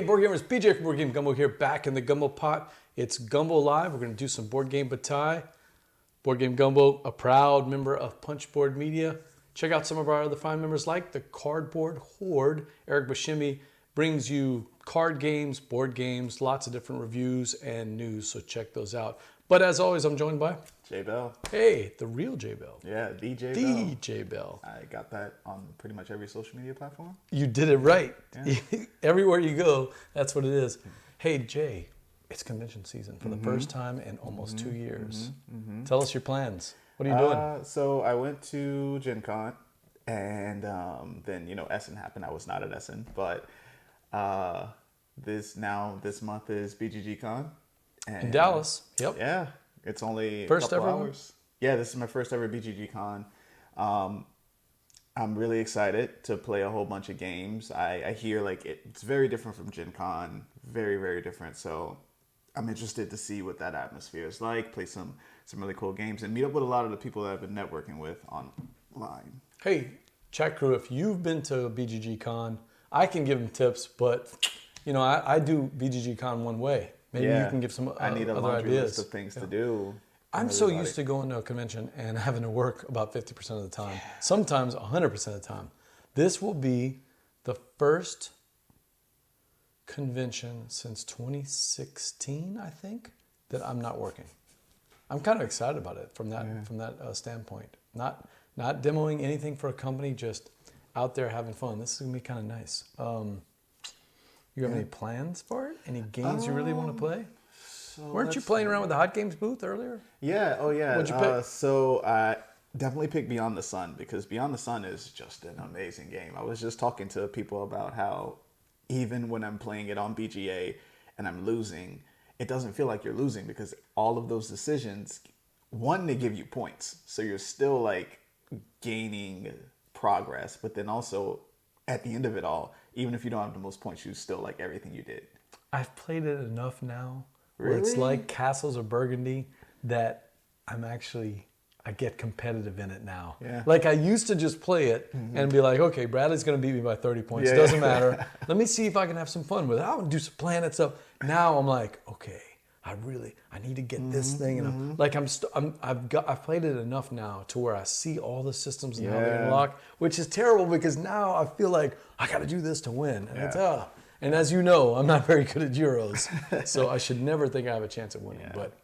Hey, board gamers, BJ from Board Game Gumbo here, back in the Gumbo pot. It's Gumbo Live. We're going to do some board game bataille. Board Game Gumbo, a proud member of Punchboard Media. Check out some of our other fine members like the Cardboard Horde. Eric Bashimi brings you card games, board games, lots of different reviews and news, so check those out. But as always, I'm joined by J Bell. Hey, the real J Bell. Yeah, DJ Bell. DJ Bell. I got that on pretty much every social media platform. You did it right. Yeah. Everywhere you go, that's what it is. Hey, Jay, it's convention season for the first time in almost 2 years. Tell us your plans. What are you doing? So I went to Gen Con, and then, Essen happened. I was not at Essen, but this month is BGG Con. And In Dallas. Yep. Yeah, it's only First a couple ever hours. Yeah, this is my first ever BGG Con. I'm really excited to play a whole bunch of games. I hear like it's very different from Gen Con, very, very different. So I'm interested to see what that atmosphere is like, play some really cool games, and meet up with a lot of the people that I've been networking with online. Hey, Chat Krewe, if you've been to BGG Con, I can give them tips, but I do BGG Con one way. Maybe you can give some I need a other laundry ideas. list of things to do. I'm so used to going to a convention and having to work about 50% of the time, sometimes 100% of the time. This will be the first convention since 2016, I think, that I'm not working. I'm kind of excited about it from that standpoint. Not demoing anything for a company, just out there having fun. This is gonna be kind of nice. You have any plans for it? Any games you really want to play? Weren't you playing around with the Hot Games booth earlier? Yeah, oh yeah. What'd you pick? So I definitely picked Beyond the Sun, because Beyond the Sun is just an amazing game. I was just talking to people about how even when I'm playing it on BGA and I'm losing, it doesn't feel like you're losing, because all of those decisions, one, they give you points. So you're still like gaining progress, but then also at the end of it all, even if you don't have the most points, you still like everything you did. I've played it enough now where it's like Castles of Burgundy that I get competitive in it now. Yeah. Like I used to just play it and be like, okay, Bradley's going to beat me by 30 points. Doesn't matter. Let me see if I can have some fun with it. I want to do some planet stuff. Now I'm like, okay, I need to get this thing. And I've played it enough now to where I see all the systems and how they unlock, which is terrible because now I feel like I got to do this to win. And it's and as you know, I'm not very good at Euros, so I should never think I have a chance at winning. But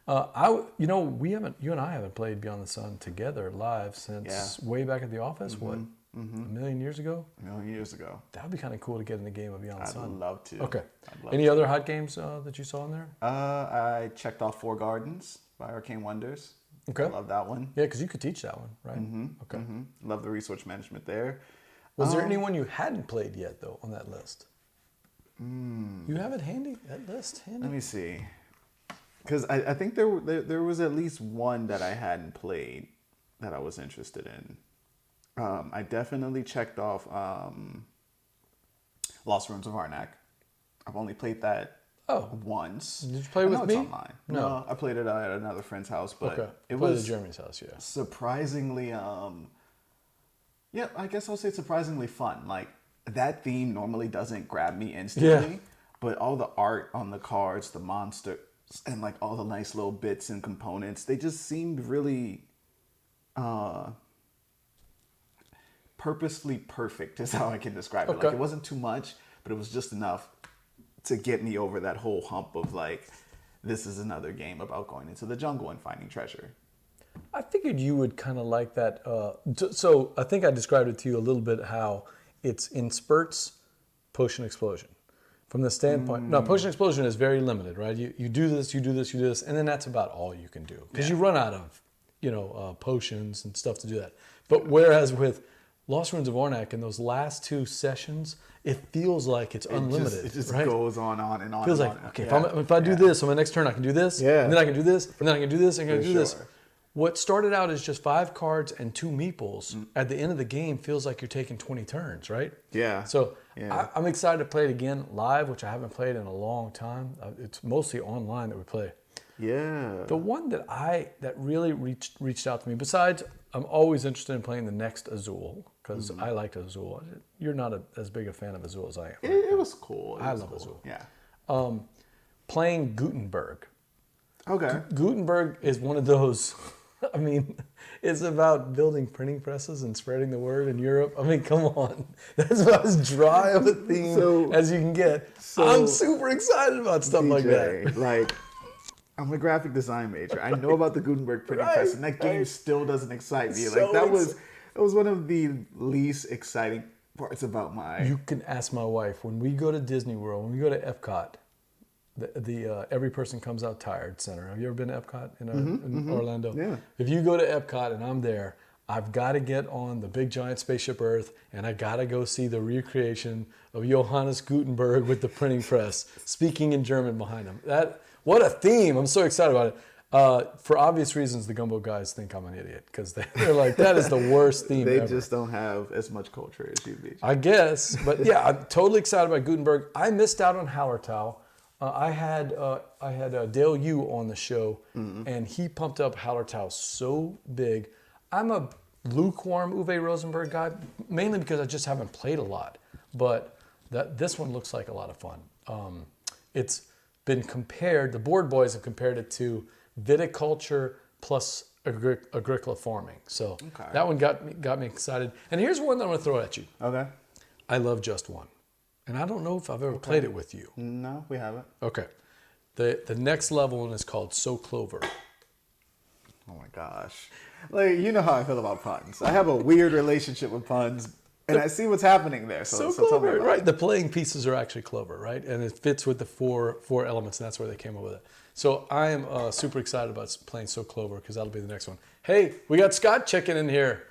you and I haven't played Beyond the Sun together live since way back at the office. What, a million years ago? A million years ago. That would be kind of cool to get in the game of Beyond the Sun. I'd love to. Okay. Any other hot games that you saw in there? I checked off Four Gardens by Arcane Wonders. Okay. I love that one. Yeah, because you could teach that one, right? Okay. Love the resource management there. Was there anyone you hadn't played yet, though, on that list? You have it handy? That list handy? Let me see. Because I think there was at least one that I hadn't played that I was interested in. I definitely checked off Lost Ruins of Arnak. I've only played that once. Did you play with me? It's online. No, I played it at another friend's house, but it was at Jeremy's house. Yeah, surprisingly. I guess I'll say surprisingly fun. Like that theme normally doesn't grab me instantly, but all the art on the cards, the monster, and like all the nice little bits and components, they just seemed really purposefully perfect is how I can describe it. Like it wasn't too much, but it was just enough to get me over that whole hump of like, this is another game about going into the jungle and finding treasure. I figured you would kind of like that. So I think I described it to you a little bit how it's in spurts, Potion Explosion. From the standpoint, now Potion Explosion is very limited, right? You do this, you do this, you do this, and then that's about all you can do. Because you run out of, potions and stuff to do that. But whereas with Lost Ruins of Arnak in those last 2 sessions, it feels like it's unlimited. It just right? goes on and on. Feels and like, on. okay, if I do this, on my next turn I can do this, and then I can do this, and then I can do this, and I can do this. What started out as just 5 cards and 2 meeples, at the end of the game feels like you're taking 20 turns, right? Yeah. So I'm excited to play it again live, which I haven't played in a long time. It's mostly online that we play. Yeah. The one that really reached out to me, besides I'm always interested in playing the next Azul because I liked Azul. You're not as big a fan of Azul as I am. It was cool. I love Azul. Yeah. Playing Gutenberg. Okay. Gutenberg is one of those. I mean, it's about building printing presses and spreading the word in Europe. I mean, come on. That's about as dry of a theme as you can get. I'm super excited about stuff like that. Like, I'm a graphic design major. I know about the Gutenberg printing press, and that game still doesn't excite me. Like, that was one of the least exciting parts about my... You can ask my wife. When we go to Disney World, when we go to EPCOT, the Every Person Comes Out Tired Center. Have you ever been to EPCOT in Orlando? Yeah. If you go to EPCOT and I'm there, I've got to get on the big giant spaceship Earth and I got to go see the recreation of Johannes Gutenberg with the printing press, speaking in German behind him. What a theme. I'm so excited about it. For obvious reasons, the Gumbo guys think I'm an idiot because they're like, that is the worst theme They ever. just don't have as much culture as you, BG. I guess. But yeah, I'm totally excited about Gutenberg. I missed out on Hallertau. I had Dale Yu on the show, and he pumped up Hallertau so big. I'm a lukewarm Uwe Rosenberg guy, mainly because I just haven't played a lot. But this one looks like a lot of fun. It's been compared, the board boys have compared it to viticulture plus Agricola farming. So that one got me excited. And here's one that I'm going to throw at you. Okay. I love Just One. And I don't know if I've ever played it with you. No, we haven't. Okay. The next level one is called So Clover. Oh my gosh. Like, you know how I feel about puns. I have a weird relationship with puns, and I see what's happening there. So tell me Clover, about right? it. The playing pieces are actually clover, right? And it fits with the four elements, and that's where they came up with it. So I am super excited about playing So Clover because that'll be the next one. Hey, we got Scott checking in here.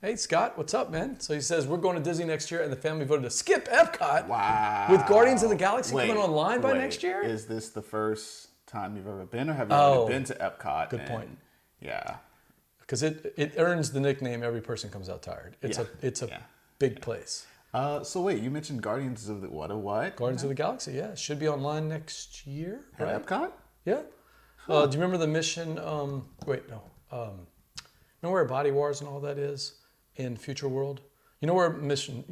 Hey, Scott, what's up, man? So he says, we're going to Disney next year, and the family voted to skip EPCOT. Wow. With Guardians of the Galaxy coming online by next year? Is this the first time you've ever been, or have you already been to EPCOT? Good point. Yeah. Because it earns the nickname Every Person Comes Out Tired. It's a big place. So wait, you mentioned Guardians of the what? Guardians of the Galaxy, yeah. It should be online next year. At Right? EPCOT? Yeah. Do you remember the mission? Remember where Body Wars and all that is in Future World? You know where Mission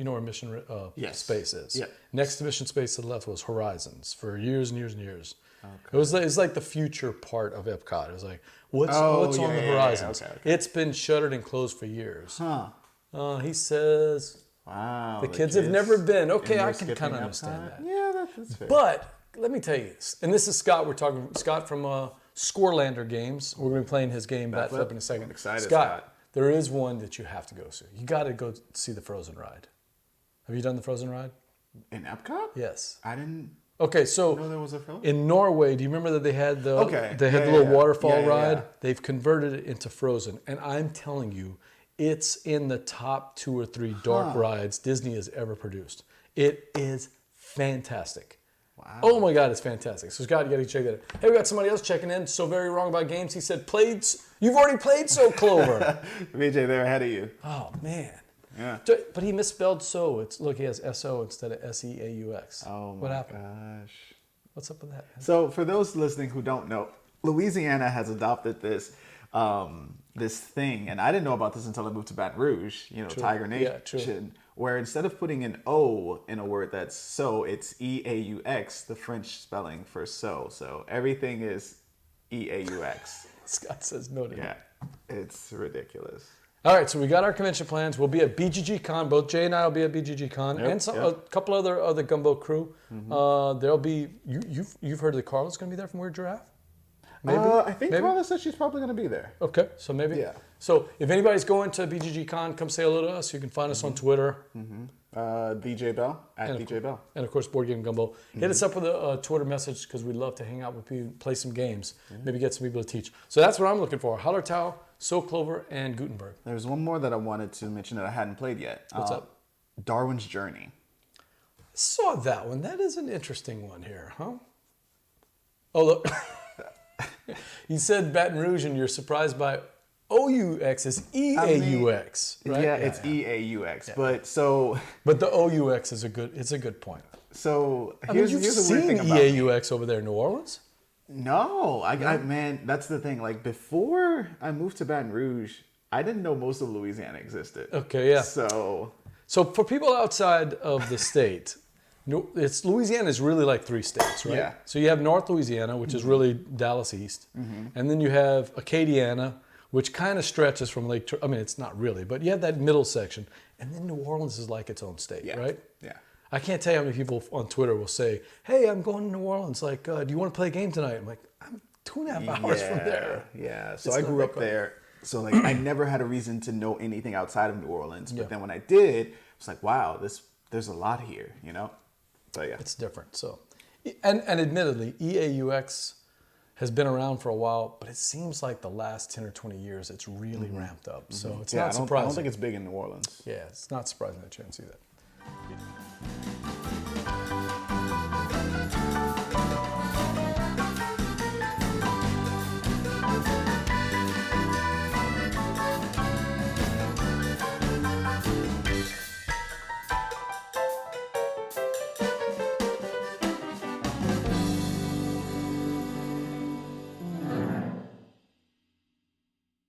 Space is? Yeah. Next to Mission Space to the left was Horizons for years and years and years. Okay. It's like the future part of EPCOT. It was like, what's on the horizons? Okay. It's been shuttered and closed for years. Huh. He says, wow. the kids have never been. Okay, I can kind of understand that. Yeah, that's fair. But let me tell you, and this is Scott. We're talking Scott from Scorelander Games. We're going to be playing his game, Bat Flip, in a second. I'm excited, Scott, there is one that you have to go see. You got to go see the Frozen ride. Have you done the Frozen ride? In EPCOT? Yes. I didn't Okay, so know there was a Frozen. in Norway, do you remember that they had the little waterfall ride? Yeah. They've converted it into Frozen, and I'm telling you, it's in the top 2 or 3 dark rides Disney has ever produced. It is fantastic. Wow. Oh my God, it's fantastic. So Scott, you got to check that out. Hey, we got somebody else checking in. So very wrong about games. He said, you've already played So Clover. BJ, they're ahead of you. Oh man. Yeah. But he misspelled so. Look, he has S-O instead of S-E-A-U-X. Oh my what happened? gosh. What's up with that, man? So for those listening who don't know, Louisiana has adopted this thing, and I didn't know about this until I moved to Baton Rouge, Tiger Nation, where instead of putting an O in a word that's so, it's E-A-U-X, the French spelling for so. So everything is E-A-U-X. Scott says no to Yeah, it's ridiculous. All right, so we got our convention plans. We'll be at BGG Con. Both Jay and I will be at BGG Con, and a couple other Gumbo crew. There'll be you've heard that Carla's going to be there from Weird Giraffe. Maybe I think Carla said she's probably going to be there. Okay, so maybe. Yeah. So if anybody's going to BGG Con, come say hello to us. You can find us on Twitter. DJ Bell at DJ Bell, and of course Board Game Gumbo. Hit us up with a Twitter message because we'd love to hang out with people, play some games, maybe get some people to teach. So that's what I'm looking for: Hallertau, So Clover, and Gutenberg. There's one more that I wanted to mention that I hadn't played yet. What's up? Darwin's Journey. Saw that one. That is an interesting one here, huh? Oh look, you said Baton Rouge, and you're surprised by OUX is EAUX, right? Yeah, it's EAUX. Yeah. But the OUX is a good point. So here's a weird thing about EAUX over there in New Orleans? No, man, that's the thing. Like before I moved to Baton Rouge, I didn't know most of Louisiana existed. Okay, yeah. So for people outside of the state, Louisiana is really like 3 states, right? Yeah. So you have North Louisiana, which is really Dallas East, and then you have Acadiana, which kind of stretches from I mean, it's not really, but you have that middle section, and then New Orleans is like its own state, yeah, right? yeah. I can't tell you how many people on Twitter will say, "Hey, I'm going to New Orleans. Like, do you want to play a game tonight?" I'm like, "I'm 2.5 hours from there." Yeah. So It's I not grew that up far. there. So like I never had a reason to know anything outside of New Orleans. But then when I did, I was like, wow, there's a lot here, you know? But yeah. It's different. So, and admittedly, EAUX has been around for a while, but it seems like the last 10 or 20 years it's really ramped up. So it's not surprising. I don't think it's big in New Orleans. Yeah, it's not surprising that you didn't see that.